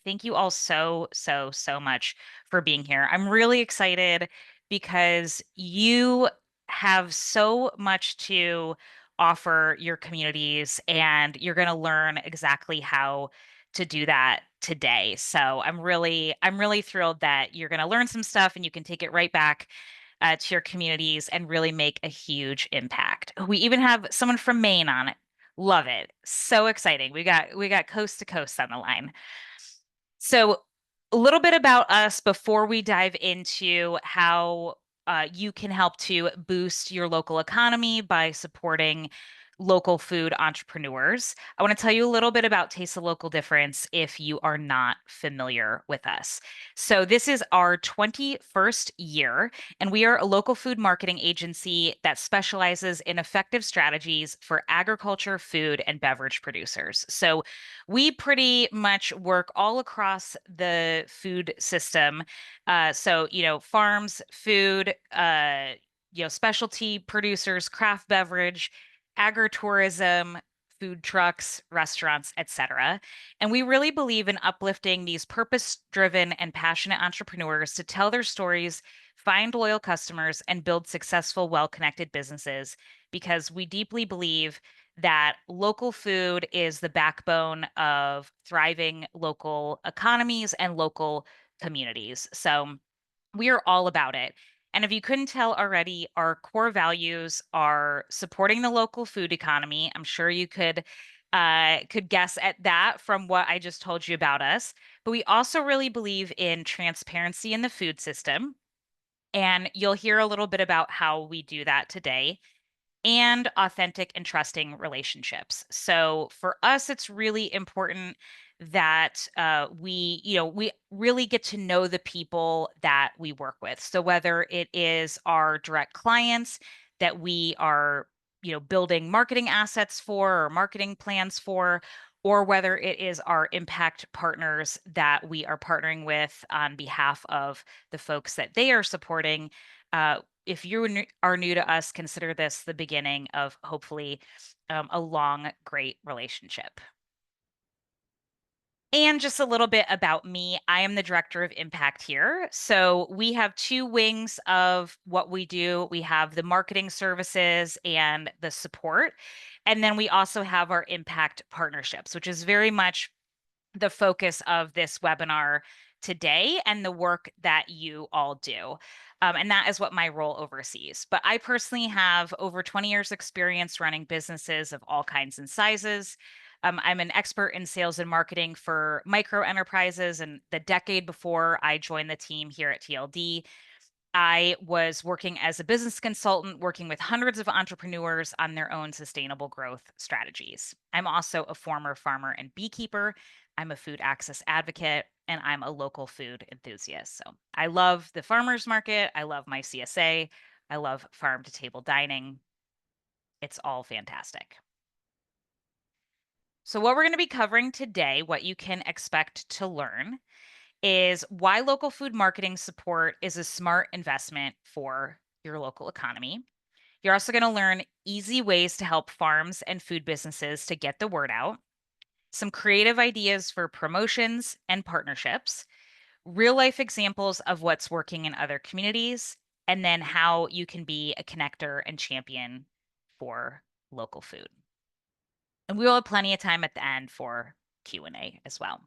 Thank you all so much for being here. I'm really excited because you have so much to offer your communities, and you're going to learn exactly how to do that today. So I'm really thrilled that you're going to learn some stuff and you can take it right back to your communities and really make a huge impact. We even have someone from Maine on it. Love it. So exciting. We got coast to coast on the line. So, a little bit about us before we dive into how you can help to boost your local economy by supporting local food entrepreneurs. I want to tell you a little bit about Taste the Local Difference if you are not familiar with us. So, this is our 21st year, and we are a local food marketing agency that specializes in effective strategies for agriculture, food, and beverage producers. So, we pretty much work all across the food system. Farms, food, specialty producers, craft beverage, agritourism, food trucks, restaurants, etc. And we really believe in uplifting these purpose-driven and passionate entrepreneurs to tell their stories, find loyal customers, and build successful, well-connected businesses because we deeply believe that local food is the backbone of thriving local economies and local communities. So we are all about it. And if you couldn't tell already, our core values are supporting the local food economy. I'm sure you could guess at that from what I just told you about us. But we also really believe in transparency in the food system. And you'll hear a little bit about how we do that today, and authentic and trusting relationships. So for us, it's really important that we really get to know the people that we work with. So whether it is our direct clients that we are, building marketing assets for or marketing plans for, or whether it is our impact partners that we are partnering with on behalf of the folks that they are supporting. If are new to us, consider this the beginning of hopefully a long, great relationship. And just a little bit about me. I am the director of impact here. So we have two wings of what we do. We have the marketing services and the support. And then we also have our impact partnerships, which is very much the focus of this webinar today and the work that you all do. And that is what my role oversees. But I personally have over 20 years experience running businesses of all kinds and sizes. I'm an expert in sales and marketing for micro enterprises. And the decade before I joined the team here at TLD, I was working as a business consultant, working with hundreds of entrepreneurs on their own sustainable growth strategies. I'm also a former farmer and beekeeper. I'm a food access advocate, and I'm a local food enthusiast. So I love the farmers market. I love my CSA. I love farm to table dining. It's all fantastic. So, what we're going to be covering today, what you can expect to learn, is why local food marketing support is a smart investment for your local economy. You're also going to learn easy ways to help farms and food businesses to get the word out, some creative ideas for promotions and partnerships, real life examples of what's working in other communities, and then how you can be a connector and champion for local food. And we will have plenty of time at the end for Q&A as well.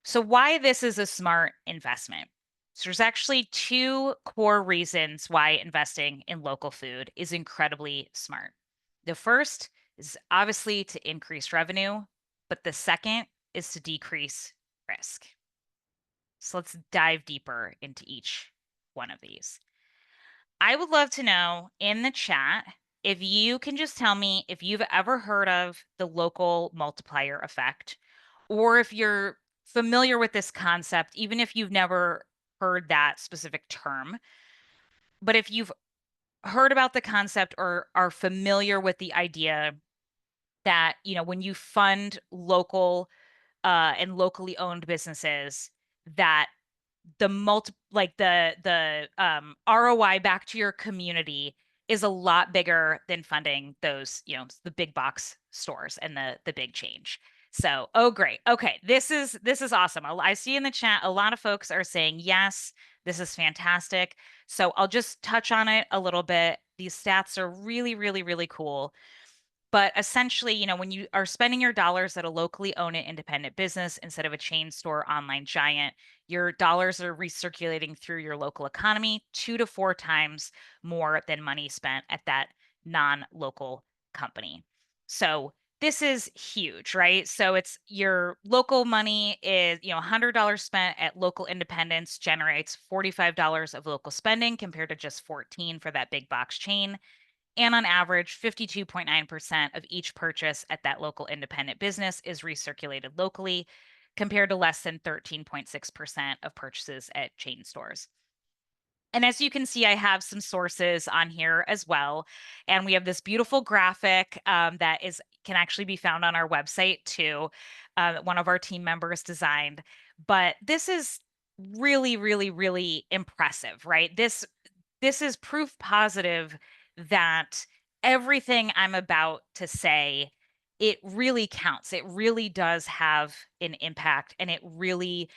So, why this is a smart investment? So, there's actually two core reasons why investing in local food is incredibly smart. The first is obviously to increase revenue, but the second is to decrease risk. So, let's dive deeper into each one of these. I would love to know in the chat if you can just tell me if you've ever heard of the local multiplier effect, or if you're familiar with this concept, even if you've never heard that specific term. But if you've heard about the concept or are familiar with the idea that, when you fund local and locally owned businesses, that the ROI back to your community is a lot bigger than funding those, the big box stores and the big change. So, oh great. Okay, this is awesome. I see in the chat a lot of folks are saying yes, this is fantastic. So, I'll just touch on it a little bit. These stats are really really really cool. But essentially, when you are spending your dollars at a locally owned and independent business instead of a chain store online giant, your dollars are recirculating through your local economy 2 to 4 times more than money spent at that non-local company. So this is huge, right? So it's your local money is, $100 spent at local independence generates $45 of local spending compared to just 14 for that big box chain. And on average, 52.9% of each purchase at that local independent business is recirculated locally, compared to less than 13.6% of purchases at chain stores. And as you can see, I have some sources on here as well. And we have this beautiful graphic that can actually be found on our website too, that one of our team members designed. But this is really, really, really impressive, right? This is proof positive that everything I'm about to say, it really counts. It really does have an impact, and it really,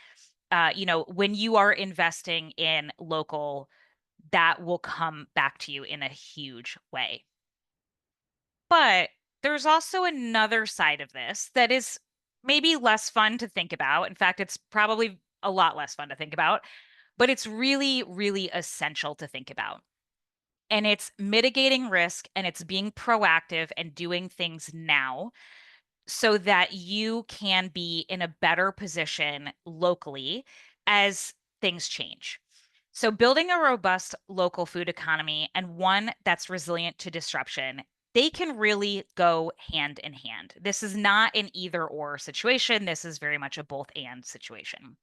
when you are investing in local, that will come back to you in a huge way. But there's also another side of this that is maybe less fun to think about. In fact, it's probably a lot less fun to think about, but it's really, really essential to think about. And it's mitigating risk, and it's being proactive and doing things now so that you can be in a better position locally as things change. So, building a robust local food economy and one that's resilient to disruption, they can really go hand in hand. This is not an either or situation. This is very much a both and situation.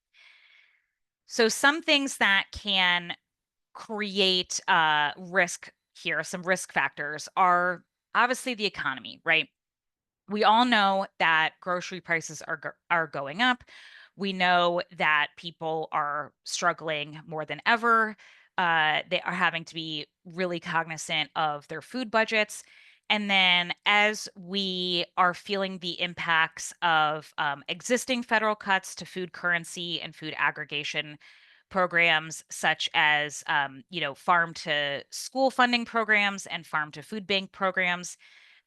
So, some things that can create risk here, some risk factors are obviously the economy, right? We all know that grocery prices are going up. We know that people are struggling more than ever. They are having to be really cognizant of their food budgets. And then, as we are feeling the impacts of existing federal cuts to food currency and food aggregation programs, such as farm to school funding programs and farm to food bank programs,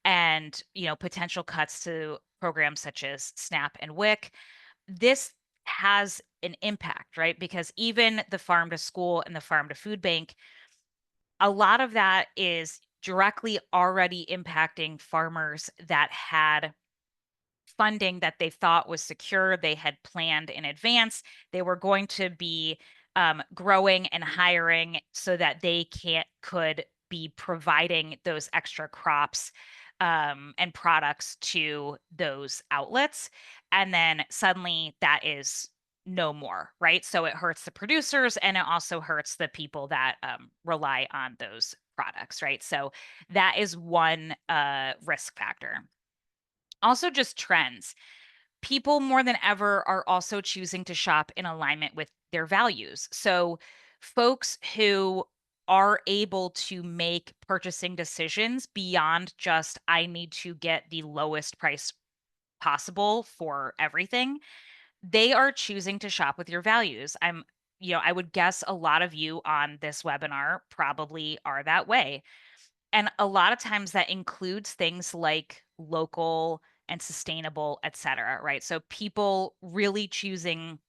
and potential cuts to programs such as SNAP and WIC, this has an impact, right? Because even the farm to school and the farm to food bank, a lot of that is directly already impacting farmers that had funding that they thought was secure. They had planned in advance. They were going to be growing and hiring so that they could be providing those extra crops and products to those outlets. And then suddenly that is no more, right? So it hurts the producers, and it also hurts the people that rely on those products, right? So that is one risk factor. Also, just trends. People more than ever are also choosing to shop in alignment with their values. So, folks who are able to make purchasing decisions beyond just, I need to get the lowest price possible for everything, they are choosing to shop with your values. I would guess a lot of you on this webinar probably are that way. And a lot of times that includes things like local and sustainable, et cetera, right? So people really choosing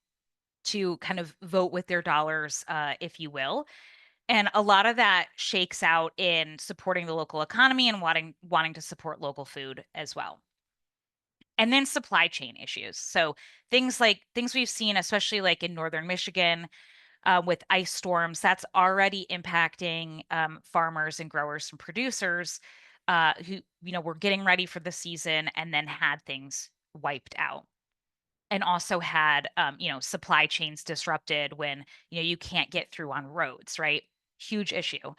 to kind of vote with their dollars, if you will. And a lot of that shakes out in supporting the local economy and wanting to support local food as well. And then supply chain issues. So things we've seen, especially like in northern Michigan, with ice storms, that's already impacting farmers and growers and producers who, were getting ready for the season and then had things wiped out. And also had, supply chains disrupted when, you can't get through on roads, right? Huge issue.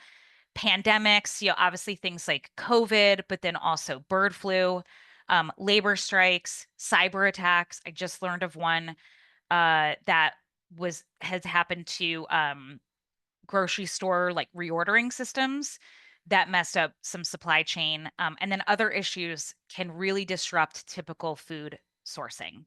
Pandemics, obviously things like COVID, but then also bird flu, labor strikes, cyber attacks. I just learned of one that has happened to grocery store like reordering systems that messed up some supply chain. And then other issues can really disrupt typical food sourcing.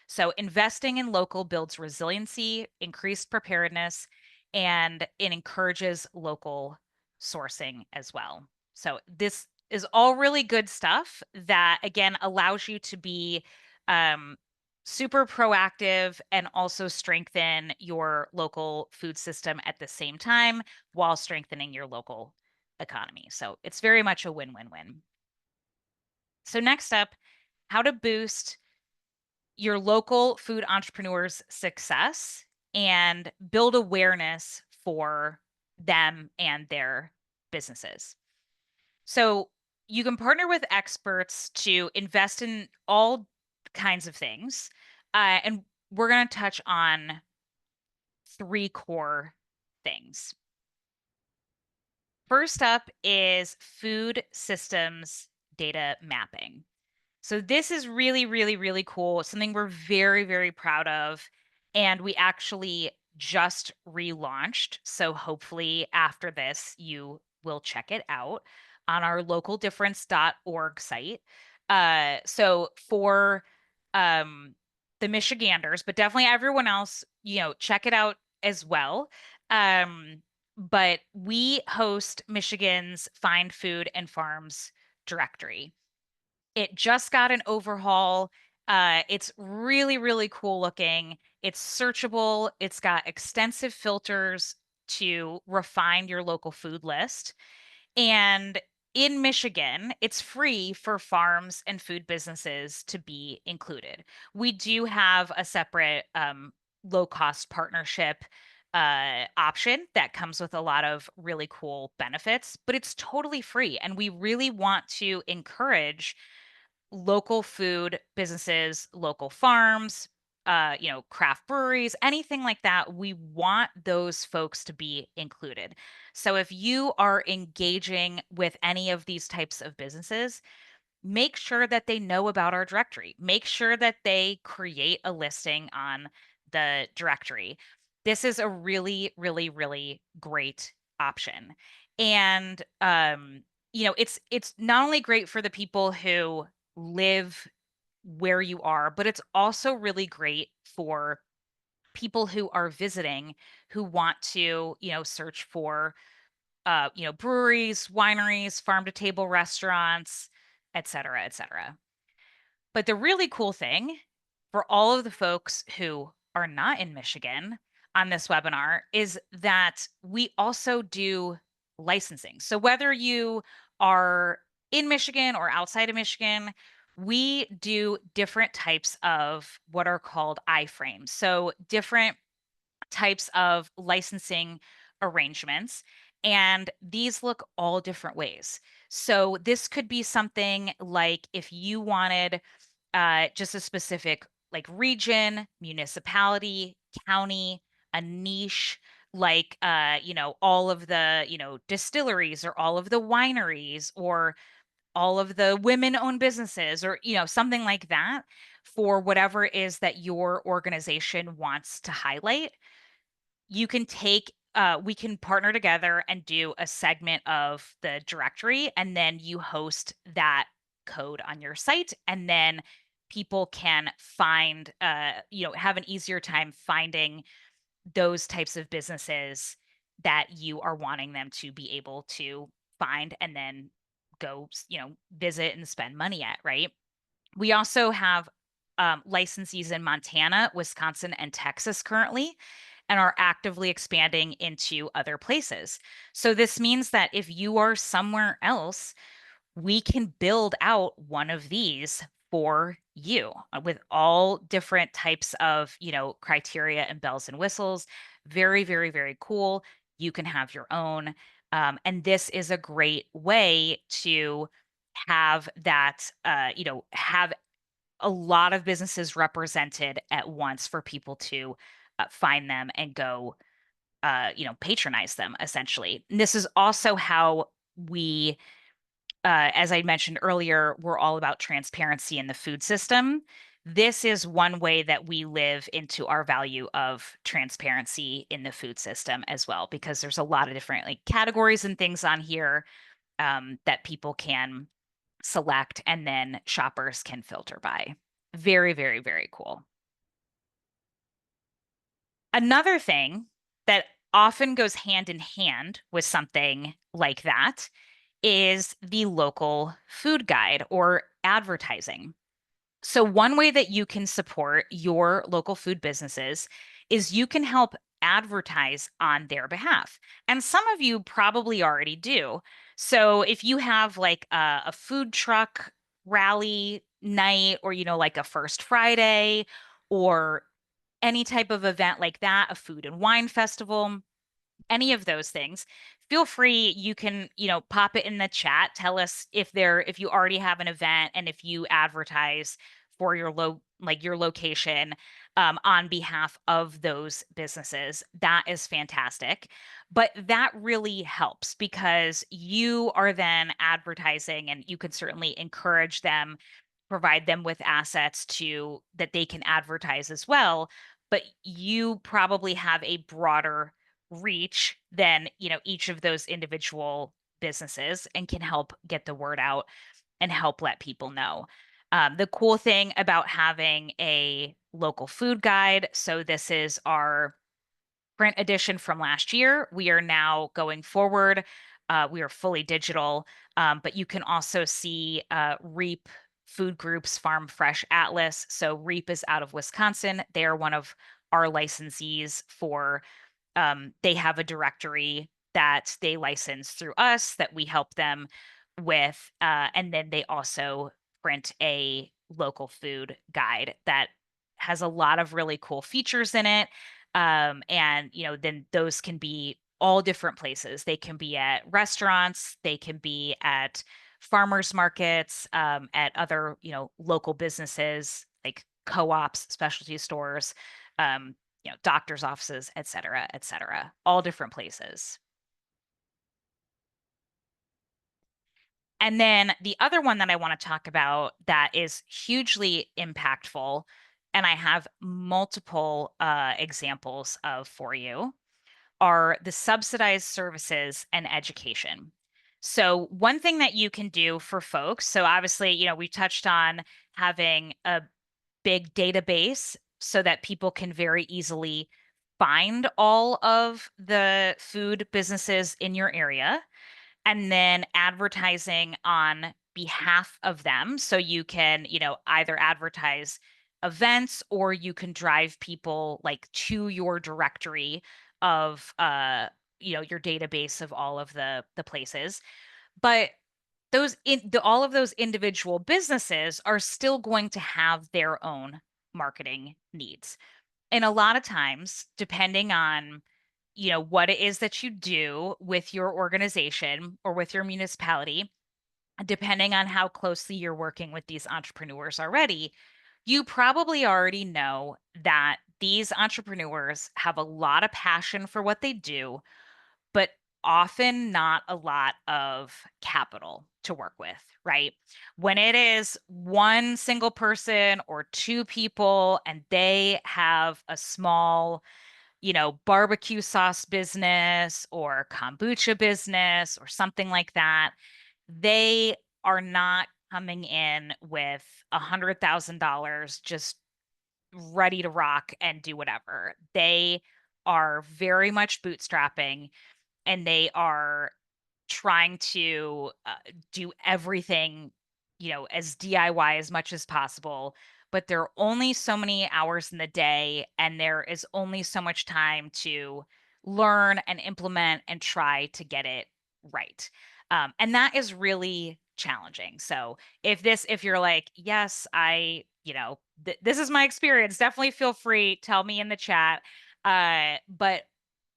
So investing in local builds resiliency, increased preparedness, and it encourages local sourcing as well. So this is all really good stuff that again allows you to be um, super proactive and also strengthen your local food system at the same time while strengthening your local economy. So it's very much a win-win-win. So next up, how to boost your local food entrepreneurs' success and build awareness for them and their businesses. So you can partner with experts to invest in all kinds of things. And we're going to touch on three core things. First up is food systems data mapping. So this is really, really, really cool. It's something we're very, very proud of. And we actually just relaunched. So hopefully after this, you will check it out on our localdifference.org site. So for um, the Michiganders, but definitely everyone else, check it out as well. Um, but we host Michigan's Find Food and Farms directory. It just got an overhaul. It's really, really cool looking. It's searchable. It's got extensive filters to refine your local food list. And in Michigan, it's free for farms and food businesses to be included. We do have a separate low cost partnership option that comes with a lot of really cool benefits, but it's totally free. And we really want to encourage local food businesses, local farms, craft breweries, anything like that. We want those folks to be included. So if you are engaging with any of these types of businesses, make sure that they know about our directory. Make sure that they create a listing on the directory. This is a really, really, really great option. And it's not only great for the people who live where you are, but it's also really great for people who are visiting who want to, search for breweries, wineries, farm to table restaurants, et cetera, et cetera. But the really cool thing for all of the folks who are not in Michigan on this webinar is that we also do licensing. So whether you are in Michigan or outside of Michigan, we do different types of what are called iframes. So different types of licensing arrangements. And these look all different ways. So this could be something like if you wanted just a specific like region, municipality, county, a niche, like all of the, distilleries or all of the wineries or all of the women-owned businesses or, something like that for whatever it is that your organization wants to highlight. You can take we can partner together and do a segment of the directory, and then you host that code on your site, and then people can find have an easier time finding those types of businesses that you are wanting them to be able to find and then go visit and spend money at, right? We also have licensees in Montana, Wisconsin, and Texas currently, and are actively expanding into other places. So this means that if you are somewhere else, we can build out one of these for you with all different types of, criteria and bells and whistles. Very, very, very cool. You can have your own. And this is a great way to have that, have a lot of businesses represented at once for people to find them and go, patronize them essentially. And this is also how we, as I mentioned earlier, we're all about transparency in the food system. This is one way that we live into our value of transparency in the food system as well, because there's a lot of different like categories and things on here that people can select and then shoppers can filter by. Very, very, very cool. Another thing that often goes hand in hand with something like that is the local food guide or advertising. So, one way that you can support your local food businesses is you can help advertise on their behalf. And some of you probably already do. So, if you have like a food truck rally night or, like a First Friday or any type of event like that, a food and wine festival, any of those things, feel free. You can, pop it in the chat. Tell us if you already have an event and if you advertise for your location on behalf of those businesses. That is fantastic. But that really helps because you are then advertising and you can certainly encourage them, provide them with assets to that they can advertise as well. But you probably have a broader reach than each of those individual businesses and can help get the word out and help let people know. The cool thing about having a local food guide, so this is our print edition from last year. We are now going forward. We are fully digital, but you can also see REAP Food Group's Farm Fresh Atlas. So REAP is out of Wisconsin. They are one of our licensees for they have a directory that they license through us that we help them with. And then they also print a local food guide that has a lot of really cool features in it. And, then those can be all different places. They can be at restaurants, they can be at farmers markets, at other, local businesses like co-ops, specialty stores. Doctor's offices, et cetera, all different places. And then the other one that I want to talk about that is hugely impactful, and I have multiple examples of for you, are the subsidized services and education. So, one thing that you can do for folks, so obviously, we touched on having a big database so that people can very easily find all of the food businesses in your area and then advertising on behalf of them. So you can, either advertise events or you can drive people like to your directory of your database of all of the places. But all of those individual businesses are still going to have their own marketing needs. And a lot of times, depending on, what it is that you do with your organization or with your municipality, depending on how closely you're working with these entrepreneurs already, you probably already know that these entrepreneurs have a lot of passion for what they do, but often not a lot of capital to work with, right? When it is one single person or two people and they have a small, barbecue sauce business or kombucha business or something like that, they are not coming in with $100,000 just ready to rock and do whatever. They are very much bootstrapping and they are trying to do everything, as DIY as much as possible. But there are only so many hours in the day, and there is only so much time to learn and implement and try to get it right. And that is really challenging. So if you're like, yes, this is my experience, definitely feel free, tell me in the chat. But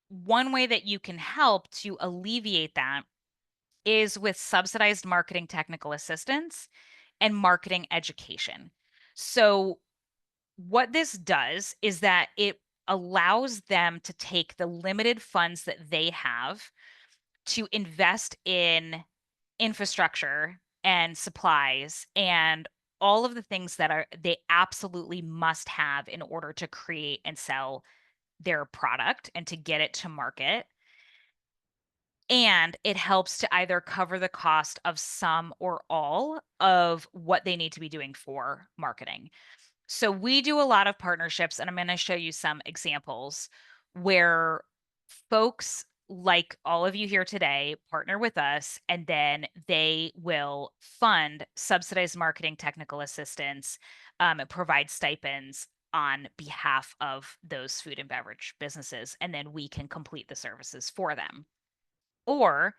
one way that you can help to alleviate that is with subsidized marketing technical assistance and marketing education. So, what this does is that it allows them to take the limited funds that they have to invest in infrastructure and supplies and all of the things that are they absolutely must have in order to create and sell their product and to get it to market. And it helps to either cover the cost of some or all of what they need to be doing for marketing. So we do a lot of partnerships, and I'm going to show you some examples where folks like all of you here today partner with us, and then they will fund subsidized marketing technical assistance, and provide stipends on behalf of those food and beverage businesses, and then we can complete the services for them. Or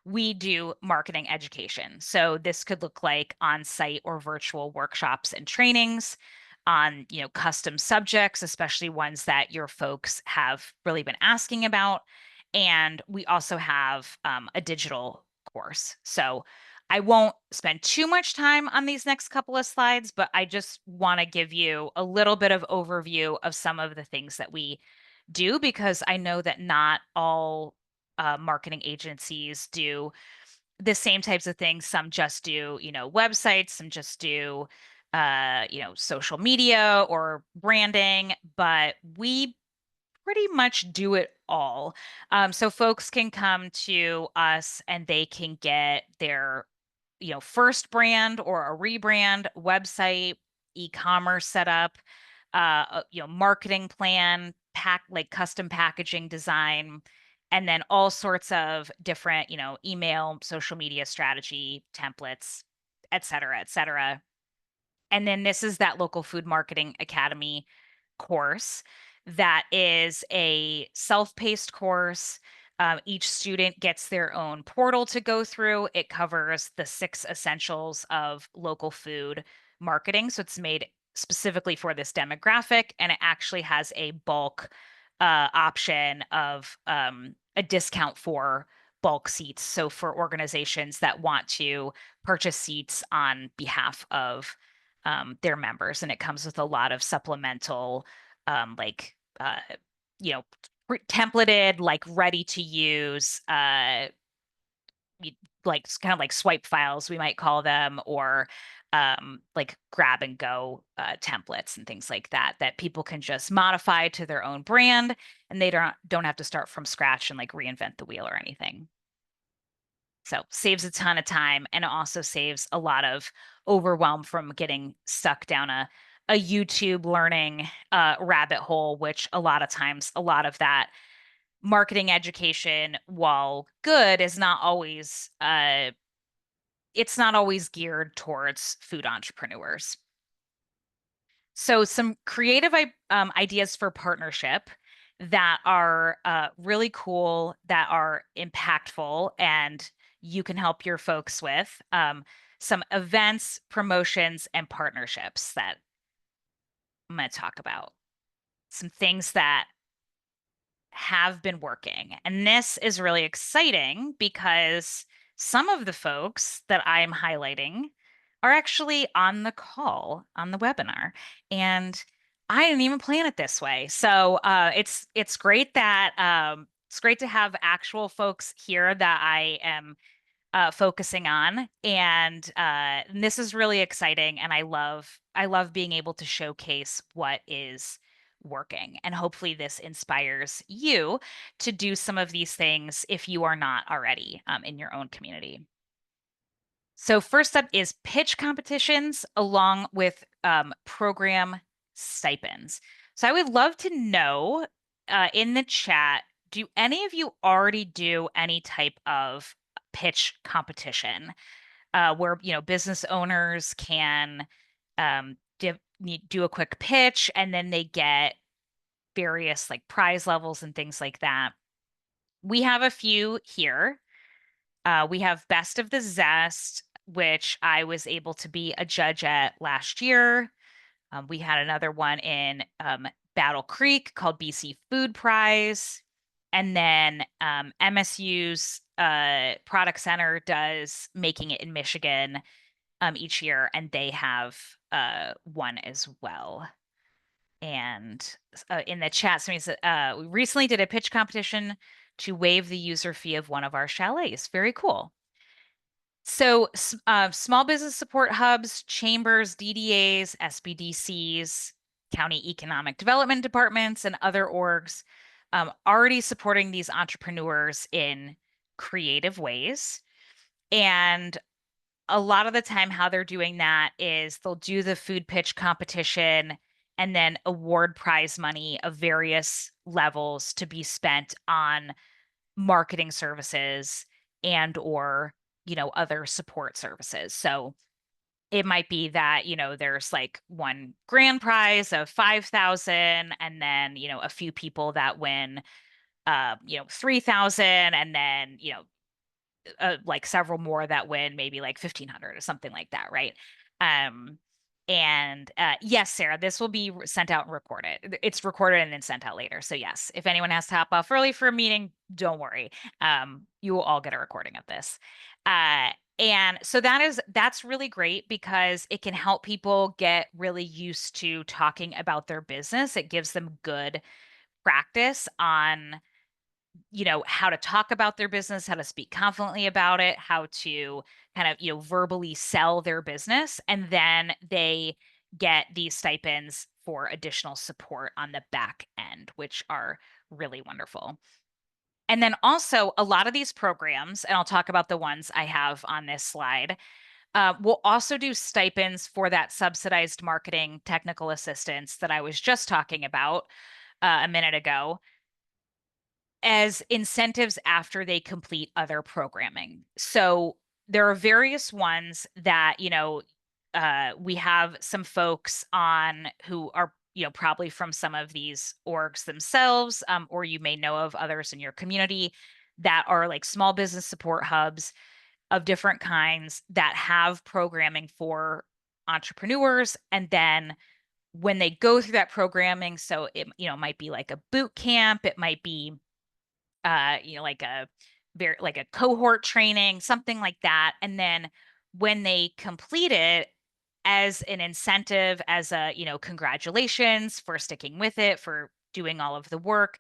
we do marketing education. So this could look like on-site or virtual workshops and trainings on, custom subjects, especially ones that your folks have really been asking about. And we also have a digital course. So I won't spend too much time on these next couple of slides, but I just want to give you a little bit of overview of some of the things that we do, because I know that not all marketing agencies do the same types of things. Some just do, websites, some just do, social media or branding, but we pretty much do it all. So folks can come to us and they can get their, first brand or a rebrand, website, e-commerce setup, marketing plan, like custom packaging design, and then all sorts of different, email, social media strategy, templates, et cetera, et cetera. And then this is that Local Food Marketing Academy course that is a self-paced course. Each student gets their own portal to go through. It covers the 6 essentials of local food marketing. So it's made specifically for this demographic, and it actually has a bulk option of a discount for bulk seats. So for organizations that want to purchase seats on behalf of their members, and it comes with a lot of supplemental, like you know, templated, like ready to use, like kind of like swipe files, we might call them, or like grab and go templates and things like that that people can just modify to their own brand, and they don't have to start from scratch and like reinvent the wheel or anything. So saves a ton of time, and it also saves a lot of overwhelm from getting stuck down a YouTube learning rabbit hole, which a lot of times, a lot of that marketing education, while good, is not always it's not always geared towards food entrepreneurs. So some creative ideas for partnership that are really cool, that are impactful, and you can help your folks with some events, promotions, and partnerships that I'm going to talk about. Some things that have been working. And this is really exciting because some of the folks that I'm highlighting are actually on the call on the webinar. And I didn't even plan it this way. So it's great that it's great to have actual folks here that I am focusing on, and this is really exciting. And I love being able to showcase what is working, and hopefully this inspires you to do some of these things if you are not already in your own community. So first up is pitch competitions along with program stipends. So I would love to know in the chat, do any of you already do any type of pitch competition where, business owners can do a quick pitch, and then they get various like prize levels and things like that? We have a few here. We have Best of the Zest, which I was able to be a judge at last year. We had another one in Battle Creek called BC Food Prize. And then MSU's Product Center does Making It in Michigan each year, and they have one as well. And in the chat, somebody said, we recently did a pitch competition to waive the user fee of one of our chalets. Very cool. So small business support hubs, chambers, DDAs, SBDCs, county economic development departments, and other orgs already supporting these entrepreneurs in creative ways. And a lot of the time, how they're doing that is they'll do the food pitch competition and then award prize money of various levels to be spent on marketing services and or, other support services. So it might be that, there's like one grand prize of 5,000 and then, a few people that win 3,000 and then, like several more that win maybe like 1,500 or something like that, right? Um, and yes, Sarah, this will be sent out and recorded. It's recorded and then sent out later. So yes, if anyone has to hop off early for a meeting, don't worry. You will all get a recording of this. Uh, and so that's really great because it can help people get really used to talking about their business. It gives them good practice on how to talk about their business, how to speak confidently about it, how to kind of, verbally sell their business. And then they get these stipends for additional support on the back end, which are really wonderful. And then also, a lot of these programs, and I'll talk about the ones I have on this slide, will also do stipends for that subsidized marketing technical assistance that I was just talking about a minute ago as incentives after they complete other programming. So there are various ones that, we have some folks on who are, probably from some of these orgs themselves, or you may know of others in your community that are like small business support hubs of different kinds that have programming for entrepreneurs. And then when they go through that programming, so it, might be like a boot camp, it might be like a cohort training, something like that. And then when they complete it as an incentive, as a, congratulations for sticking with it, for doing all of the work,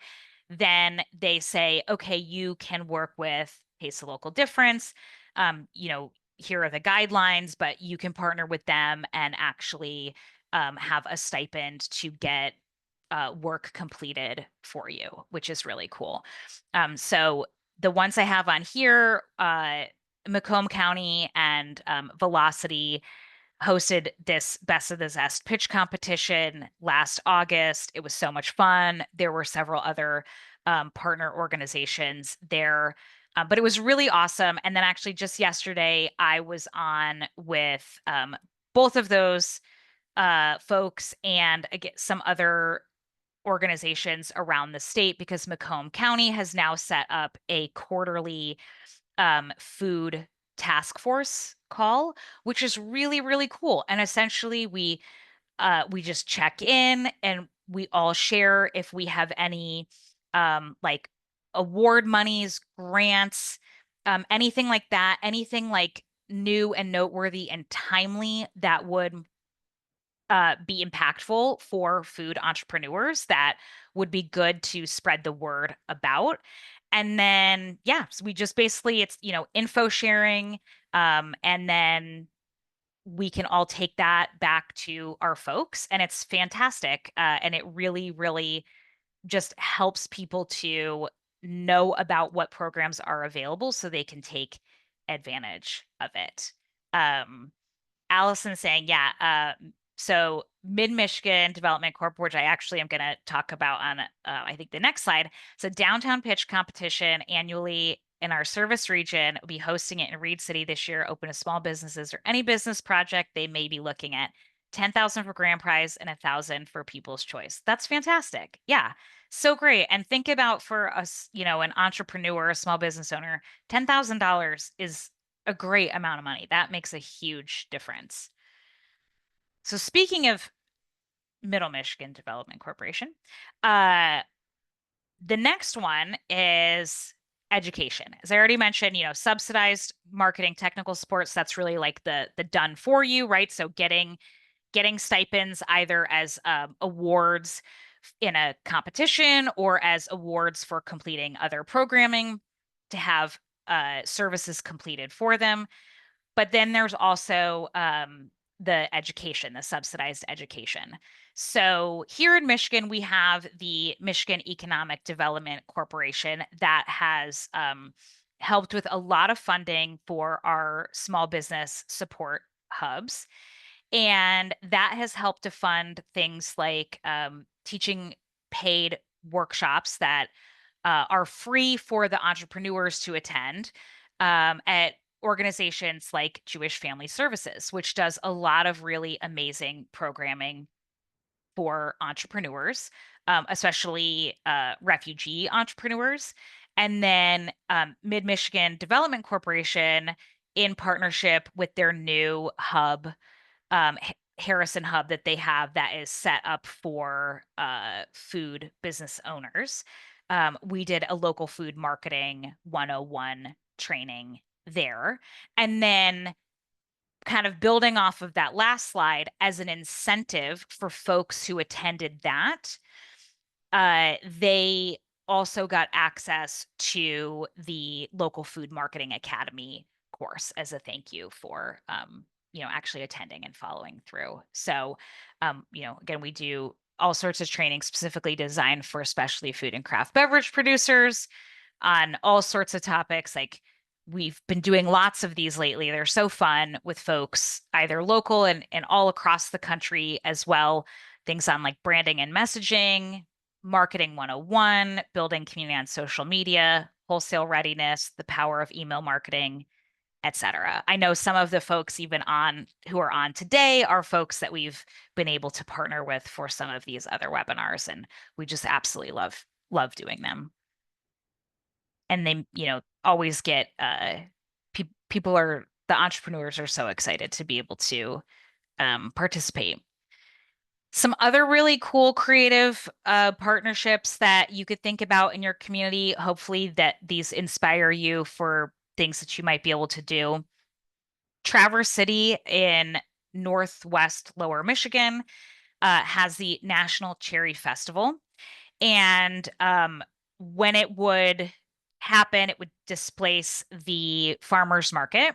then they say, okay, you can work with Pace the Local Difference. Here are the guidelines, but you can partner with them and actually have a stipend to get work completed for you, which is really cool. So the ones I have on here, Macomb County and Velocity hosted this Best of the Zest pitch competition last August. It was so much fun. There were several other partner organizations there. But it was really awesome. And then actually just yesterday, I was on with both of those folks and again, some other organizations around the state because Macomb County has now set up a quarterly food task force call, which is really, really cool. And essentially we just check in and we all share if we have any like award monies, grants, anything like that, anything like new and noteworthy and timely that would be impactful for food entrepreneurs that would be good to spread the word about. And then, yeah, so we just basically, it's, info sharing. And then we can all take that back to our folks. And it's fantastic. And it really, really just helps people to know about what programs are available so they can take advantage of it. Um, Allison saying, yeah, so Mid-Michigan Development Corp, which I actually am going to talk about on, I think, the next slide. So downtown pitch competition annually in our service region. We'll be hosting it in Reed City this year, open to small businesses or any business project they may be looking at. 10,000 for grand prize and 1,000 for people's choice. That's fantastic. Yeah. So great. And think about for us, an entrepreneur, a small business owner, $10,000 is a great amount of money. That makes a huge difference. So speaking of Middle Michigan Development Corporation, uh, the next one is education. As I already mentioned, subsidized marketing technical supports, that's really like the done for you, right? So getting stipends either as awards in a competition or as awards for completing other programming to have services completed for them. But then there's also the education, the subsidized education. So here in Michigan, we have the Michigan Economic Development Corporation that has helped with a lot of funding for our small business support hubs. And that has helped to fund things like teaching paid workshops that are free for the entrepreneurs to attend at organizations like Jewish Family Services, which does a lot of really amazing programming for entrepreneurs, especially refugee entrepreneurs. And then Mid Michigan Development Corporation, in partnership with their new hub, Harrison Hub, that they have that is set up for food business owners. We did a local food marketing 101 training there. And then kind of building off of that last slide, as an incentive for folks who attended that, they also got access to the local food marketing academy course as a thank you for actually attending and following through. So again, we do all sorts of training specifically designed for specialty food and craft beverage producers on all sorts of topics. Like, we've been doing lots of these lately. They're so fun with folks either local and all across the country as well. Things on like branding and messaging, marketing 101, building community on social media, wholesale readiness, the power of email marketing, etc. I know some of the folks even on who are on today are folks that we've been able to partner with for some of these other webinars, and we just absolutely love doing them. And they, always get people are the entrepreneurs are so excited to be able to participate. Some other really cool creative partnerships that you could think about in your community. Hopefully that these inspire you for things that you might be able to do. Traverse City in Northwest Lower Michigan has the National Cherry Festival. And when it would happen, it would displace the farmers market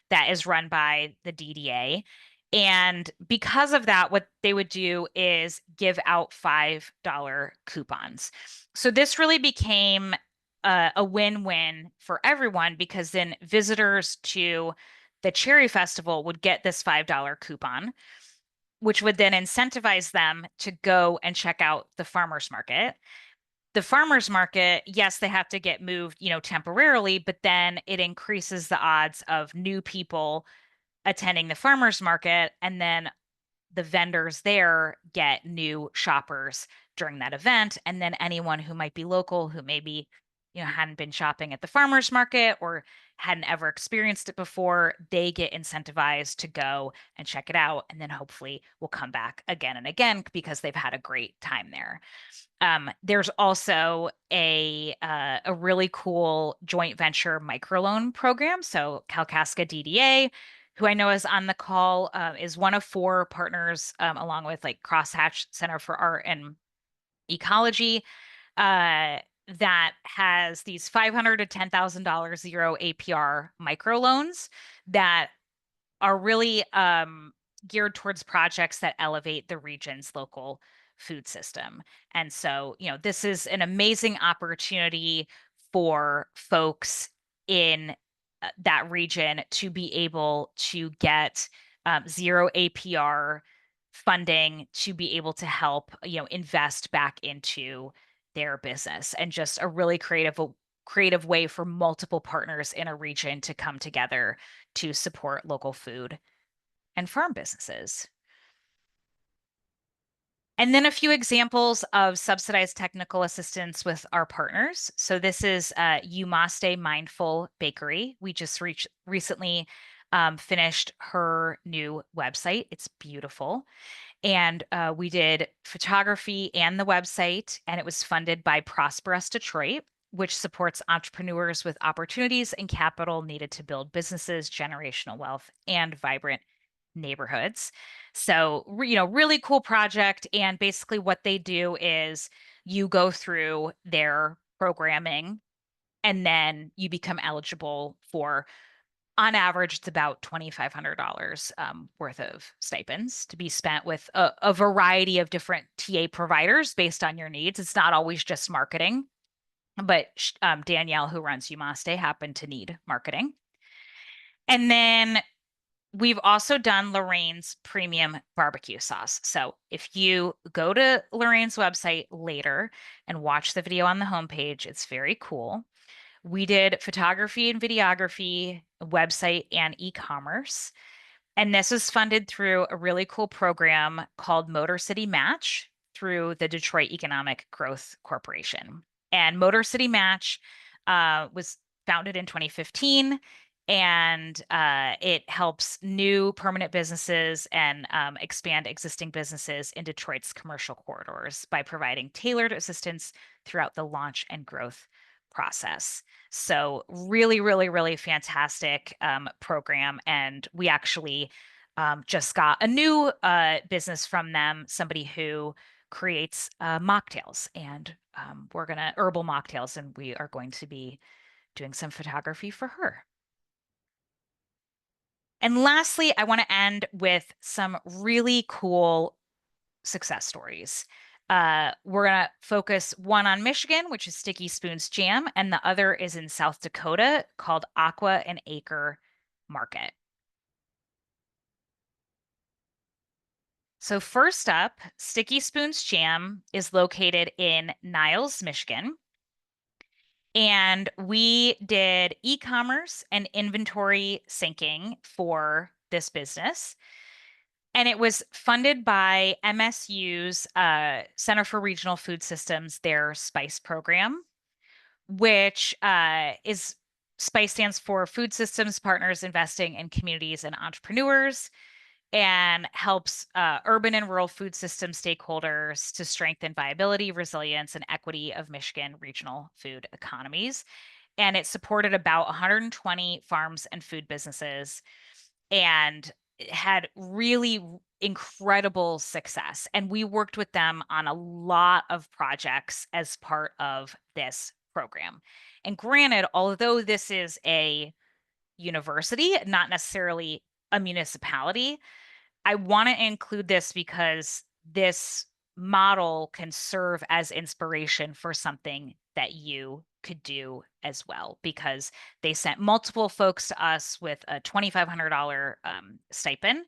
that is run by the DDA. And because of that, what they would do is give out $5 coupons. So this really became a win-win for everyone, because then visitors to the Cherry Festival would get this $5 coupon, which would then incentivize them to go and check out the farmers market. The farmers market, yes, they have to get moved, temporarily, but then it increases the odds of new people attending the farmers market, and then the vendors there get new shoppers during that event. And then anyone who might be local, who maybe, hadn't been shopping at the farmers market or hadn't ever experienced it before, they get incentivized to go and check it out. And then hopefully will come back again and again because they've had a great time there. There's also a really cool joint venture microloan program. So Kalkaska DDA, who I know is on the call, is one of 4 partners, along with like Crosshatch Center for Art and Ecology, that has these $500 to $10,000 zero APR microloans that are really geared towards projects that elevate the region's local food system. And so, this is an amazing opportunity for folks in that region to be able to get zero APR funding to be able to help, invest back into their business, and just a really creative way for multiple partners in a region to come together to support local food and farm businesses. And then a few examples of subsidized technical assistance with our partners. So this is You Stay Mindful Bakery. We just recently finished her new website. It's beautiful. And we did photography and the website, and it was funded by Prosper Us Detroit, which supports entrepreneurs with opportunities and capital needed to build businesses, generational wealth, and vibrant neighborhoods. So, really cool project. And basically what they do is you go through their programming and then you become eligible for, on average, it's about $2,500 worth of stipends to be spent with a variety of different TA providers based on your needs. It's not always just marketing. but Danielle, who runs Umaste, happened to need marketing. And then we've also done Lorraine's premium barbecue sauce. So if you go to Lorraine's website later and watch the video on the homepage, it's very cool. We did photography and videography, website, and e-commerce. And this is funded through a really cool program called Motor City Match through the Detroit Economic Growth Corporation. And Motor City Match was founded in 2015, and it helps new permanent businesses and expand existing businesses in Detroit's commercial corridors by providing tailored assistance throughout the launch and growth process. So really, really, really fantastic program. And we actually just got a new business from them, somebody who creates mocktails, and we're gonna herbal mocktails, and we are going to be doing some photography for her. And lastly, I want to end with some really cool success stories. We're going to focus one on Michigan, which is Sticky Spoons Jam, and the other is in South Dakota called Aqua and Acre Market. So, first up, Sticky Spoons Jam is located in Niles, Michigan. And we did e-commerce and inventory syncing for this business. And it was funded by MSU's Center for Regional Food Systems, their SPICE program, which is SPICE stands for Food Systems Partners Investing in Communities and Entrepreneurs, and helps urban and rural food system stakeholders to strengthen viability, resilience, and equity of Michigan regional food economies. And it supported about 120 farms and food businesses, and it had really incredible success. And we worked with them on a lot of projects as part of this program. And granted, although this is a university, not necessarily a municipality, I want to include this because this model can serve as inspiration for something that you could do as well, because they sent multiple folks to us with a $2,500 stipend.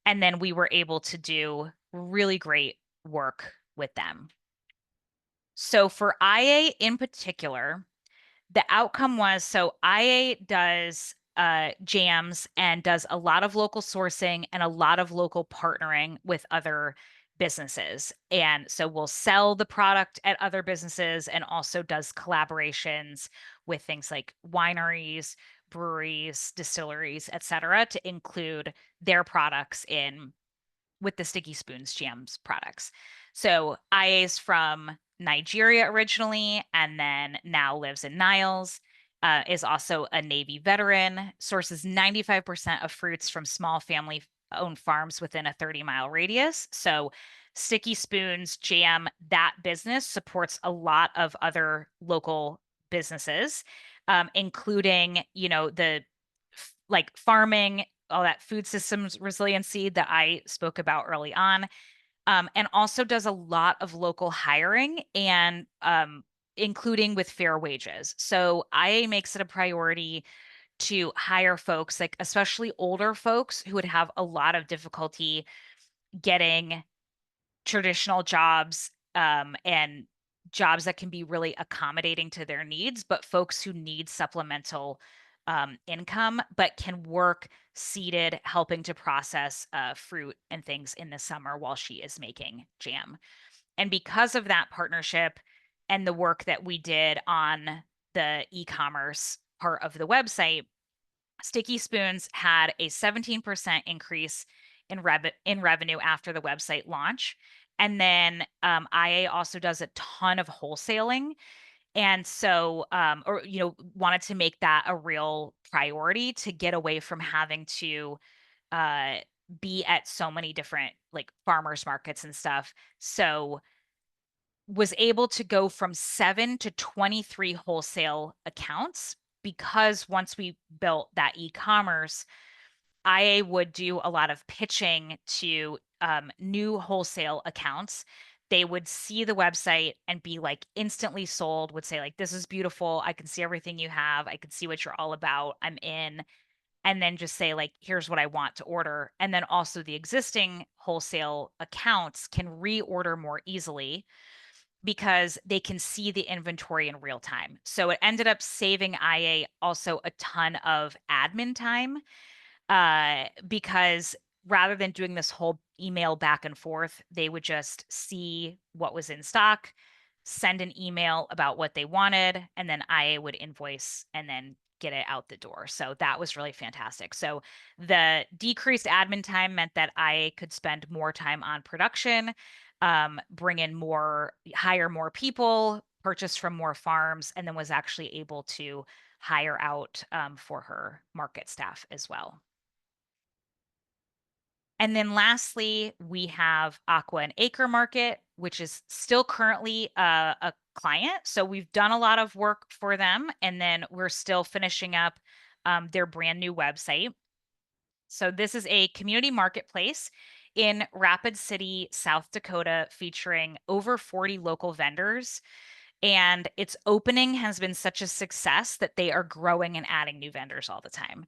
And then we were able to do really great work with them. So for IA in particular, the outcome was, so IA does jams and does a lot of local sourcing and a lot of local partnering with other businesses. And so we'll sell the product at other businesses, and also does collaborations with things like wineries, breweries, distilleries, et cetera, to include their products in with the Sticky Spoons Jams products. So Ia's from Nigeria originally, and then now lives in Niles. Is also a Navy veteran, sources 95% of fruits from small family owned farms within a 30-mile radius. So Sticky Spoons Jam, that business supports a lot of other local businesses, including, the like farming, all that food systems resiliency that I spoke about early on, and also does a lot of local hiring, and including with fair wages. So IA makes it a priority to hire folks, like especially older folks who would have a lot of difficulty getting traditional jobs, and jobs that can be really accommodating to their needs, but folks who need supplemental income but can work seated, helping to process fruit and things in the summer while she is making jam. And because of that partnership and the work that we did on the e-commerce part of the website, Sticky Spoons had a 17% increase in revenue after the website launch. And then IA also does a ton of wholesaling. And so, wanted to make that a real priority to get away from having to uh, be at so many different like farmers markets and stuff. So was able to go from 7 to 23 wholesale accounts, because once we built that e-commerce, I would do a lot of pitching to new wholesale accounts they would see the website and be like instantly sold, would say like, this is beautiful. I can see everything you have. I can see what you're all about. I'm in. And then just say like, here's what I want to order. And then also the existing wholesale accounts can reorder more easily because they can see the inventory in real time. So it ended up saving IA also a ton of admin time, because rather than doing this whole email back and forth, they would just see what was in stock, send an email about what they wanted, and then IA would invoice and then get it out the door. So that was really fantastic. So the decreased admin time meant that IA could spend more time on production, bring in more, hire more people, purchase from more farms, and then was actually able to hire out, for her market staff as well. And then lastly, we have Aqua and Acre Market, which is still currently a client. So we've done a lot of work for them, and then we're still finishing up, their brand new website. So this is a community marketplace in Rapid City, South Dakota, featuring over 40 local vendors. And its opening has been such a success that they are growing and adding new vendors all the time.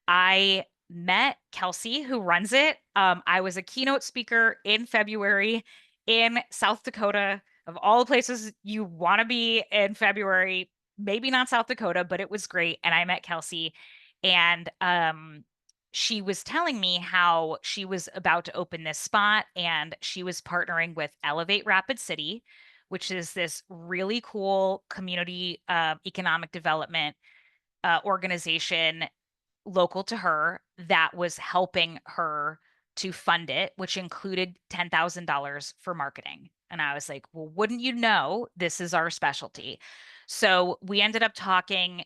I met Kelsey, who runs it. I was a keynote speaker in February in South Dakota. Of all the places you want to be in February, maybe not South Dakota, but it was great. And I met Kelsey, and she was telling me how she was about to open this spot, and she was partnering with Elevate Rapid City, which is this really cool community economic development organization local to her that was helping her to fund it, which included $10,000 for marketing. And I was like, well, wouldn't you know, this is our specialty. So we ended up talking,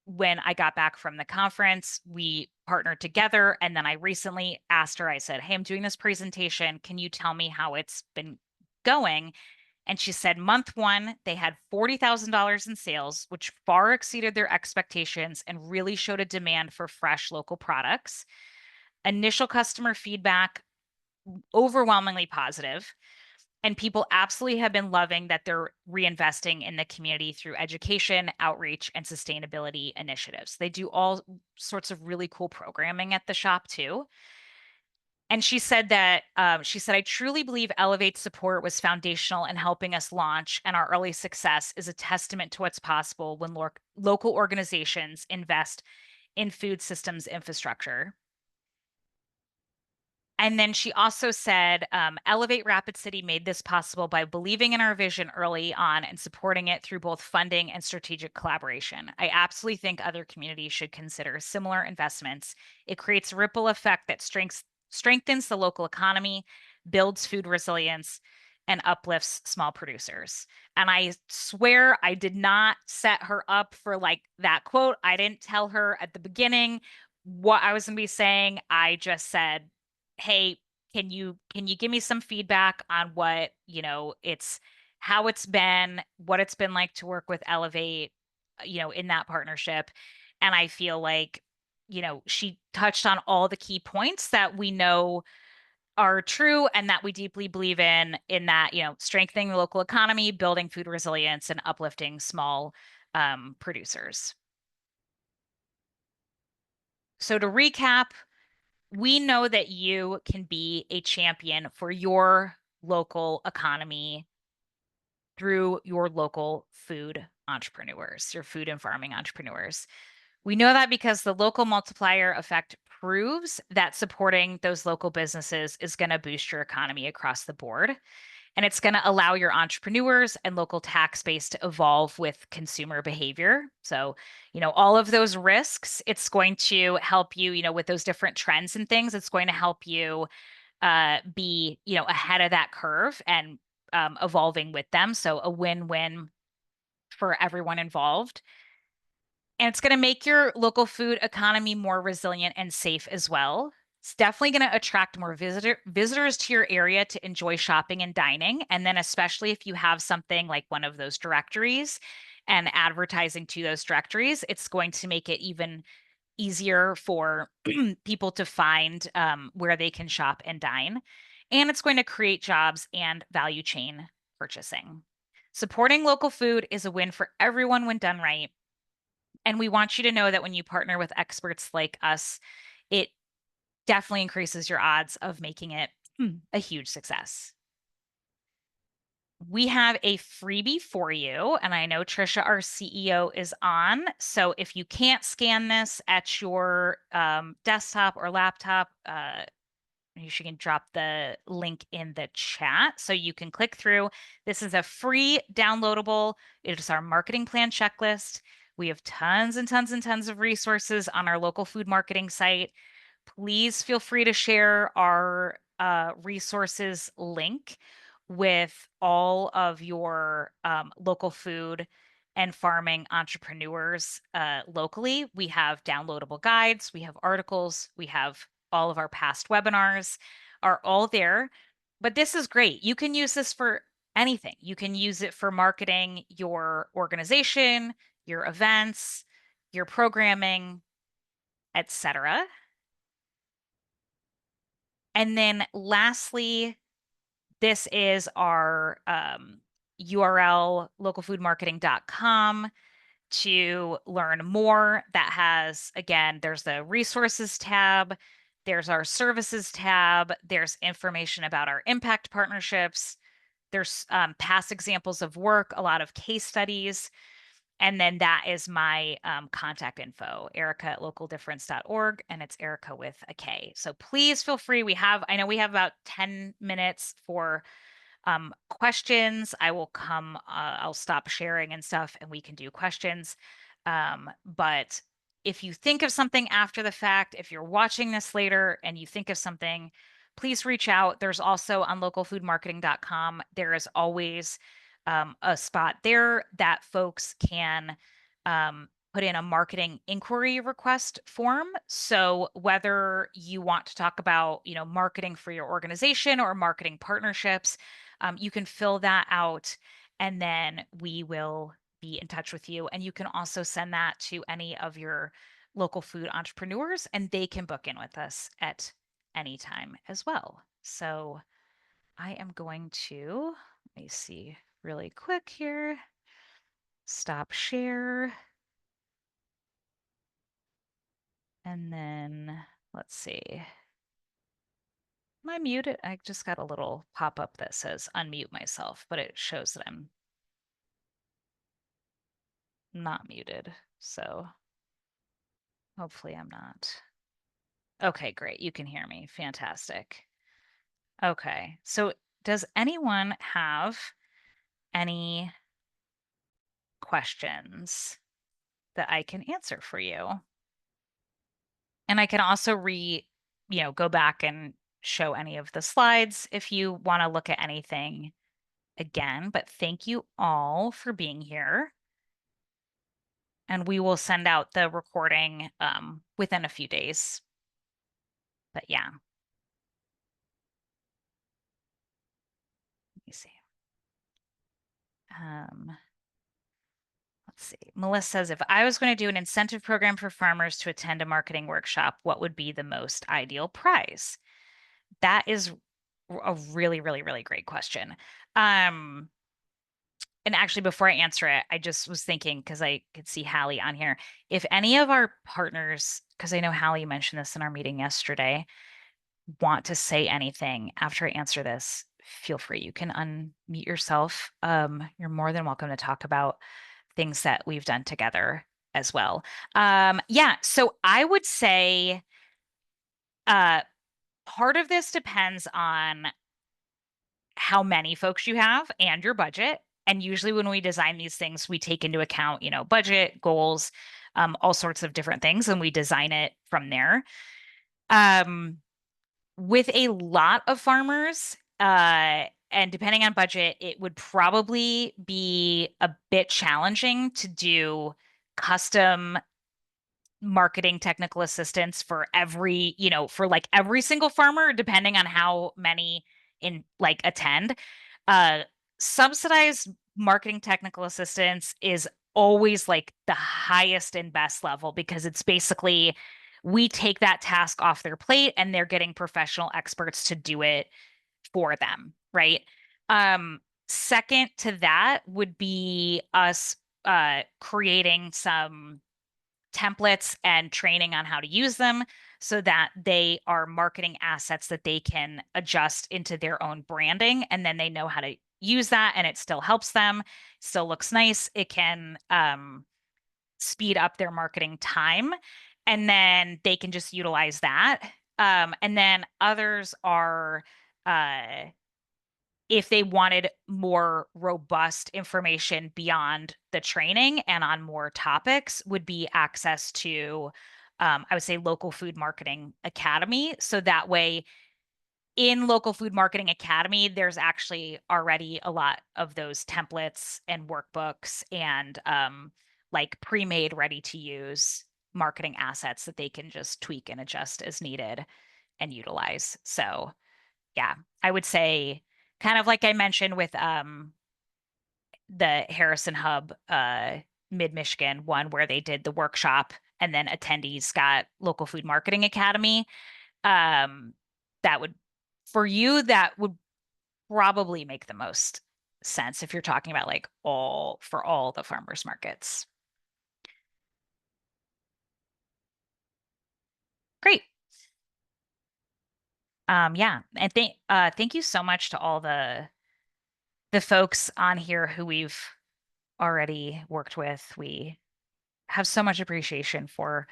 when I got back from the conference. We partnered together. And then I recently asked her, I said, hey, I'm doing this presentation. Can you tell me how it's been going? And she said month one, they had $40,000 in sales, which far exceeded their expectations and really showed a demand for fresh local products. Initial customer feedback, overwhelmingly positive, and people absolutely have been loving that they're reinvesting in the community through education, outreach, and sustainability initiatives. They do all sorts of really cool programming at the shop too. And she said that, I truly believe Elevate's support was foundational in helping us launch, and our early success is a testament to what's possible when local organizations invest in food systems infrastructure. And then she also said, Elevate Rapid City made this possible by believing in our vision early on and supporting it through both funding and strategic collaboration. I absolutely think other communities should consider similar investments. It creates a ripple effect that strengthens the local economy, builds food resilience, and uplifts small producers. And I swear I did not set her up for like that quote. I didn't tell her at the beginning what I was going to be saying. I just said, hey, can you give me some feedback on what, it's how it's been, what it's been like to work with Elevate, in that partnership. And I feel like, she touched on all the key points that we know are true and that we deeply believe in that, strengthening the local economy, building food resilience, and uplifting small producers. So to recap, we know that you can be a champion for your local economy through your local food entrepreneurs, your food and farming entrepreneurs. We know that because the local multiplier effect proves that supporting those local businesses is going to boost your economy across the board. And it's going to allow your entrepreneurs and local tax base to evolve with consumer behavior. So, all of those risks, it's going to help you, with those different trends and things, it's going to help you be, ahead of that curve and evolving with them. So a win-win for everyone involved. And it's going to make your local food economy more resilient and safe as well. It's definitely going to attract more visitors to your area to enjoy shopping and dining. And then especially if you have something like one of those directories and advertising to those directories, it's going to make it even easier for people to find where they can shop and dine. and it's going to create jobs and value chain purchasing. Supporting local food is a win for everyone when done right. And we want you to know that when you partner with experts like us, it definitely increases your odds of making it a huge success. We have a freebie for you, and I know Trisha, our CEO, is on. So if you can't scan this at your desktop or laptop, you can drop the link in the chat so you can click through. This is a free downloadable. It is our marketing plan checklist. We have tons and tons and tons of resources on our local food marketing site. Please feel free to share our resources link with all of your local food and farming entrepreneurs locally. We have downloadable guides, we have articles, we have all of our past webinars are all there. But this is great. You can use this for anything. You can use it for marketing your organization, your events, your programming, etc. And then lastly, this is our URL, localfoodmarketing.com, to learn more. That has, again, there's the resources tab, there's our services tab, there's information about our impact partnerships, there's past examples of work, a lot of case studies. And then that is my contact info, Erica at localdifference.org, and it's Erica with a K. So please feel free. I know we have about 10 minutes for questions. I'll stop sharing and stuff and we can do questions. But if you think of something after the fact, if you're watching this later and you think of something, please reach out. There's also on localfoodmarketing.com, there is always a spot there that folks can put in a marketing inquiry request form. So whether you want to talk about, marketing for your organization or marketing partnerships, you can fill that out and then we will be in touch with you. And you can also send that to any of your local food entrepreneurs and they can book in with us at any time as well. So I am going to, let me see really quick here, stop share. And then let's see. Am I muted? I just got a little pop-up that says unmute myself, but it shows that I'm not muted. So hopefully I'm not. Okay, great. You can hear me. Fantastic. Okay. So does anyone have any questions that I can answer for you? And I can also go back and show any of the slides if you want to look at anything again. But thank you all for being here. And we will send out the recording within a few days. But yeah. Let me see. Let's see. Melissa says, if I was going to do an incentive program for farmers to attend a marketing workshop, what would be the most ideal prize? That is a really, really, really great question. And actually, before I answer it, I just was thinking, because I could see Hallie on here, if any of our partners, because I know Hallie mentioned this in our meeting yesterday, want to say anything after I answer this, feel free. You can unmute yourself. You're more than welcome to talk about things that we've done together as well. Yeah, so I would say part of this depends on how many folks you have and your budget. And usually when we design these things, we take into account, budget, goals, all sorts of different things, and we design it from there. With a lot of farmers, and depending on budget, it would probably be a bit challenging to do custom marketing technical assistance for every single farmer, depending on how many attend. Subsidized marketing technical assistance is always like the highest and best level because it's basically we take that task off their plate and they're getting professional experts to do it for them, right? Um, Second to that would be us creating some templates and training on how to use them so that they are marketing assets that they can adjust into their own branding, and then they know how to use that and it still helps them, still looks nice. It can speed up their marketing time, and then they can just utilize that. And then others are uh, if they wanted more robust information beyond the training and on more topics, would be access to, I would say, Local Food Marketing Academy. So that way, in Local Food Marketing Academy, there's actually already a lot of those templates and workbooks and like pre-made, ready to use marketing assets that they can just tweak and adjust as needed and utilize. So yeah, I would say kind of like I mentioned with the Harrison Hub Mid-Michigan one where they did the workshop and then attendees got Local Food Marketing Academy. Um, that would for you that would probably make the most sense if you're talking about like all the farmers markets. Great. Yeah, and thank you so much to all the folks on here who we've already worked with. We have so much appreciation for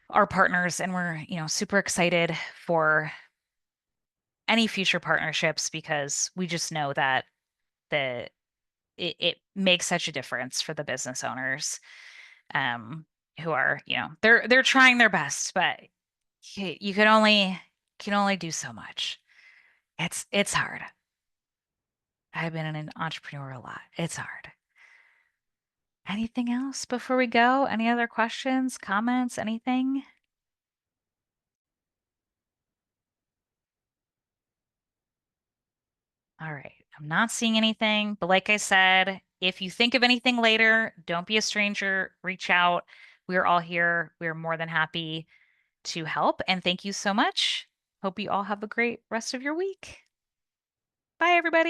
our partners, and we're, super excited for any future partnerships because we just know that the it makes such a difference for the business owners um who are, they're trying their best, but you can only do so much. It's hard. I've been an entrepreneur a lot. It's hard. Anything else before we go? Any other questions, comments, anything? All right. I'm not seeing anything, but like I said, if you think of anything later, don't be a stranger. Reach out. We're all here. We're more than happy to help. And thank you so much. Hope you all have a great rest of your week. Bye, everybody.